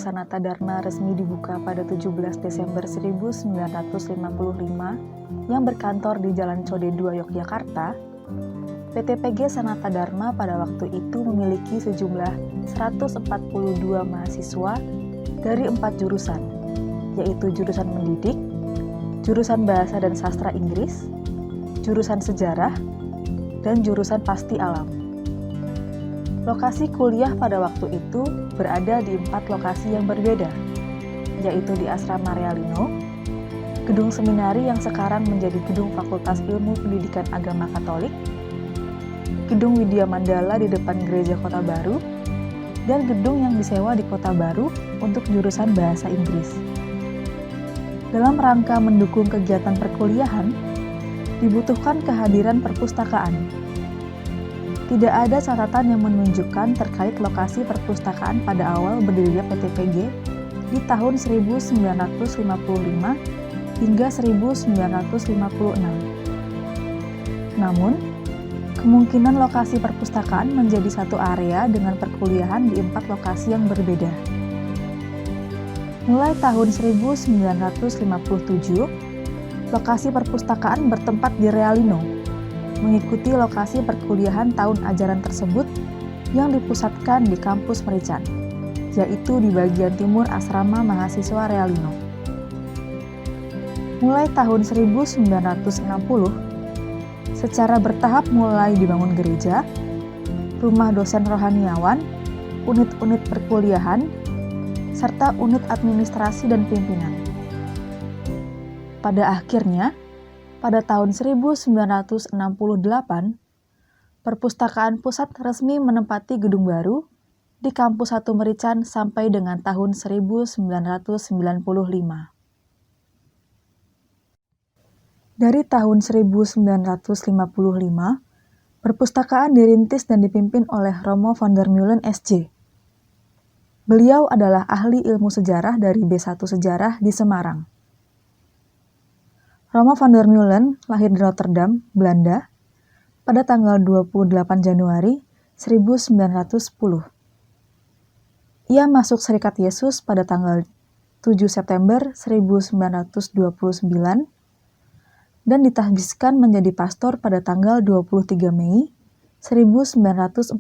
Sanata Dharma resmi dibuka pada 17 Desember 1955 yang berkantor di Jalan Code 2 Yogyakarta, PTPG Sanata Dharma pada waktu itu memiliki sejumlah 142 mahasiswa dari 4 jurusan, yaitu jurusan mendidik, jurusan bahasa dan sastra Inggris, jurusan sejarah, dan jurusan pasti alam. Lokasi kuliah pada waktu itu berada di 4 lokasi yang berbeda, yaitu di Asrama Realino, gedung seminari yang sekarang menjadi gedung Fakultas Ilmu Pendidikan Agama Katolik, gedung Widya Mandala di depan Gereja Kota Baru, dan gedung yang disewa di Kota Baru untuk jurusan Bahasa Inggris. Dalam rangka mendukung kegiatan perkuliahan, dibutuhkan kehadiran perpustakaan. Tidak ada catatan yang menunjukkan terkait lokasi perpustakaan pada awal berdirinya PTPG di tahun 1955 hingga 1956. Namun, kemungkinan lokasi perpustakaan menjadi satu area dengan perkuliahan di 4 lokasi yang berbeda. Mulai tahun 1957, lokasi perpustakaan bertempat di Realino, mengikuti lokasi perkuliahan tahun ajaran tersebut yang dipusatkan di kampus Merican, yaitu di bagian timur asrama mahasiswa Realino. Mulai tahun 1960, secara bertahap mulai dibangun gereja, rumah dosen rohaniawan, unit-unit perkuliahan, serta unit administrasi dan pimpinan. Pada akhirnya, pada tahun 1968, Perpustakaan Pusat resmi menempati gedung baru di Kampus 1 Merican sampai dengan tahun 1995. Dari tahun 1955, perpustakaan dirintis dan dipimpin oleh Romo van der Meulen SJ. Beliau adalah ahli ilmu sejarah dari B1 Sejarah di Semarang. Romo van der Meulen lahir di Rotterdam, Belanda, pada tanggal 28 Januari 1910. Ia masuk Serikat Yesus pada tanggal 7 September 1929 dan ditahbiskan menjadi pastor pada tanggal 23 Mei 1940.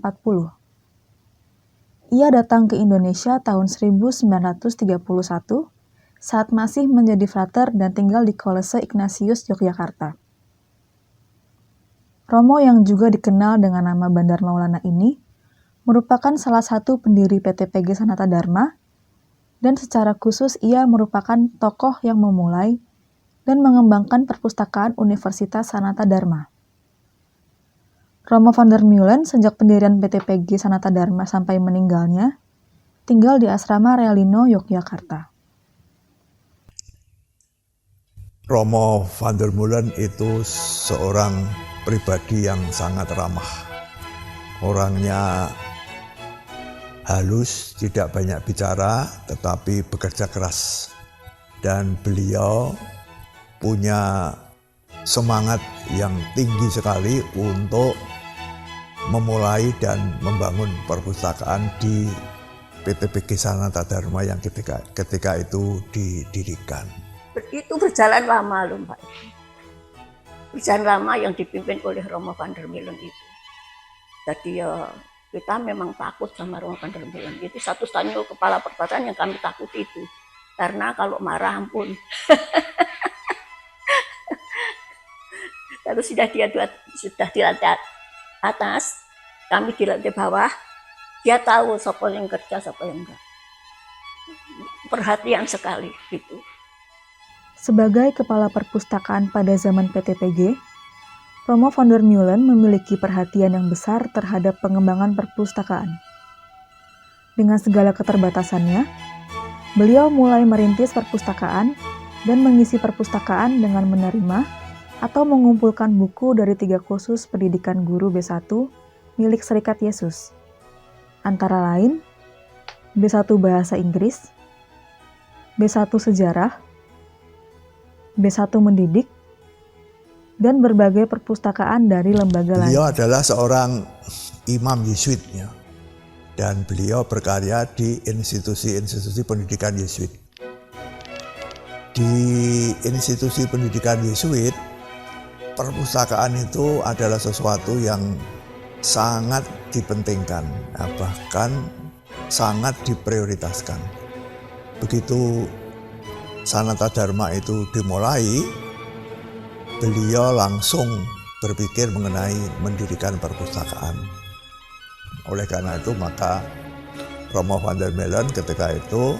Ia datang ke Indonesia tahun 1931 saat masih menjadi frater dan tinggal di Kolese Ignatius, Yogyakarta. Romo yang juga dikenal dengan nama Bandar Maulana ini merupakan salah satu pendiri PTPG Sanata Dharma, dan secara khusus ia merupakan tokoh yang memulai dan mengembangkan perpustakaan Universitas Sanata Dharma. Romo van der Meulen sejak pendirian PTPG Sanata Dharma sampai meninggalnya, tinggal di Asrama Realino, Yogyakarta. Romo van der Meulen itu seorang pribadi yang sangat ramah. Orangnya halus, tidak banyak bicara, tetapi bekerja keras. Dan beliau punya semangat yang tinggi sekali untuk memulai dan membangun perpustakaan di PTPG Sanata Dharma yang ketika itu didirikan. Itu berjalan lama loh Mbak. Berjalan lama yang dipimpin oleh Romo van der Meulen itu. Jadi ya kita memang takut sama Romo van der Meulen. Itu satu-satunya kepala perpustakaan yang kami takut itu. Karena kalau marah ampun. Lalu sudah di lantai atas, kami di lantai bawah. Dia tahu siapa yang kerja, siapa yang enggak. Perhatian sekali gitu. Sebagai kepala perpustakaan pada zaman PTPG, Romo van der Meulen memiliki perhatian yang besar terhadap pengembangan perpustakaan. Dengan segala keterbatasannya, beliau mulai merintis perpustakaan dan mengisi perpustakaan dengan menerima atau mengumpulkan buku dari 3 kursus pendidikan guru B1 milik Serikat Yesus. Antara lain, B1 Bahasa Inggris, B1 Sejarah, B1 Mendidik, dan berbagai perpustakaan dari lembaga lain. Beliau adalah seorang imam Yesuit, ya. dan beliau berkarya di institusi-institusi pendidikan Yesuit. Di institusi pendidikan Yesuit, perpustakaan itu adalah sesuatu yang sangat dipentingkan, bahkan sangat diprioritaskan. Begitu Sanata Dharma itu dimulai, beliau langsung berpikir mengenai mendirikan perpustakaan. Oleh karena itu maka Romo van der Meulen ketika itu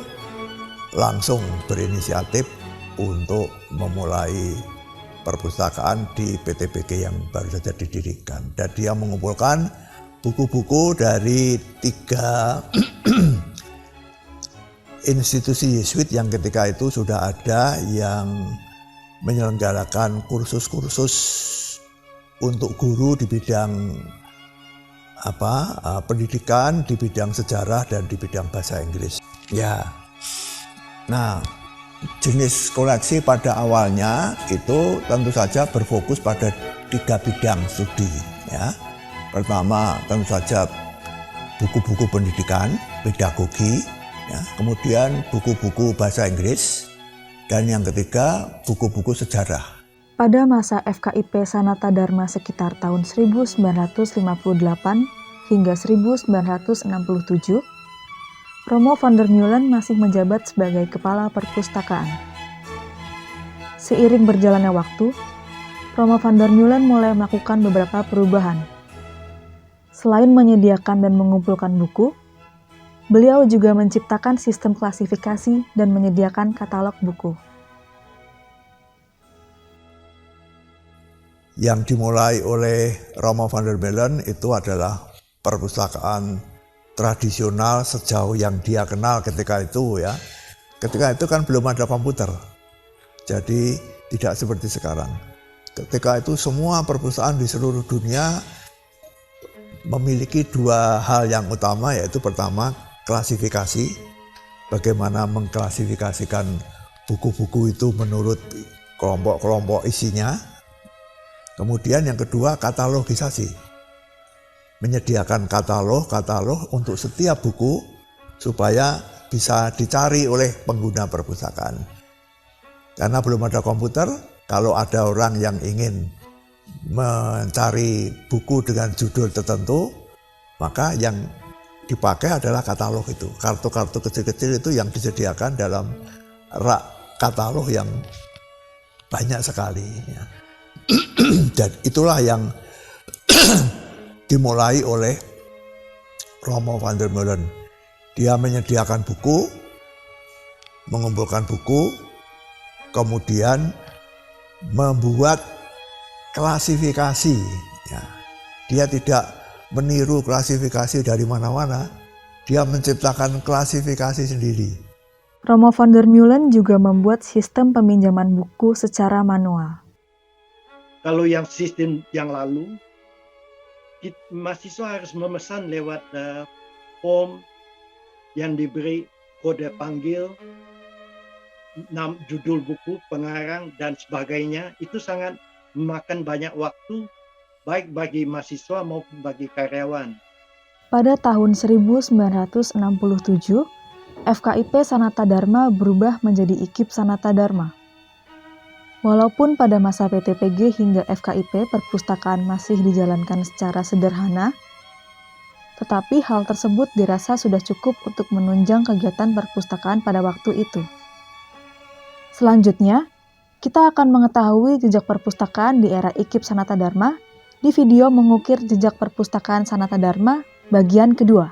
langsung berinisiatif untuk memulai perpustakaan di PTPG yang baru saja didirikan. Dan dia mengumpulkan buku-buku dari 3 institusi Yesuit yang ketika itu sudah ada yang menyelenggarakan kursus-kursus untuk guru di bidang pendidikan, di bidang sejarah dan di bidang bahasa Inggris. Ya. Nah, jenis koleksi pada awalnya itu tentu saja berfokus pada 3 bidang studi, ya. Pertama, tentu saja buku-buku pendidikan, pedagogi, ya. Kemudian buku-buku bahasa Inggris, dan yang ketiga buku-buku sejarah. Pada masa FKIP Sanata Dharma sekitar tahun 1958 hingga 1967, Romo van der Meulen masih menjabat sebagai kepala perpustakaan. Seiring berjalannya waktu, Romo van der Meulen mulai melakukan beberapa perubahan. Selain menyediakan dan mengumpulkan buku, beliau juga menciptakan sistem klasifikasi dan menyediakan katalog buku. Yang dimulai oleh Romo van der Meulen itu adalah perpustakaan tradisional sejauh yang dia kenal ketika itu, ya. Ketika itu kan belum ada komputer, jadi tidak seperti sekarang. Ketika itu semua perpustakaan di seluruh dunia memiliki 2 hal yang utama, yaitu pertama klasifikasi, bagaimana mengklasifikasikan buku-buku itu menurut kelompok-kelompok isinya. Kemudian yang kedua katalogisasi, menyediakan katalog untuk setiap buku supaya bisa dicari oleh pengguna perpustakaan. Karena belum ada komputer, kalau ada orang yang ingin mencari buku dengan judul tertentu, maka yang dipakai adalah katalog itu. Kartu-kartu kecil-kecil itu yang disediakan dalam rak katalog yang banyak sekali. Dan itulah yang dimulai oleh Romo van der Meulen. Dia menyediakan buku, mengumpulkan buku, kemudian membuat klasifikasi. Ya. Dia tidak meniru klasifikasi dari mana-mana, dia menciptakan klasifikasi sendiri. Romo van der Meulen juga membuat sistem peminjaman buku secara manual. Kalau yang sistem yang lalu, mahasiswa harus memesan lewat form yang diberi kode panggil, judul buku, pengarang, dan sebagainya. Itu sangat memakan banyak waktu, baik bagi mahasiswa maupun bagi karyawan. Pada tahun 1967, FKIP Sanata Dharma berubah menjadi IKIP Sanata Dharma. Walaupun pada masa PTPG hingga FKIP perpustakaan masih dijalankan secara sederhana, tetapi hal tersebut dirasa sudah cukup untuk menunjang kegiatan perpustakaan pada waktu itu. Selanjutnya, kita akan mengetahui jejak perpustakaan di era IKIP Sanata Dharma di video mengukir jejak perpustakaan Sanata Dharma bagian kedua.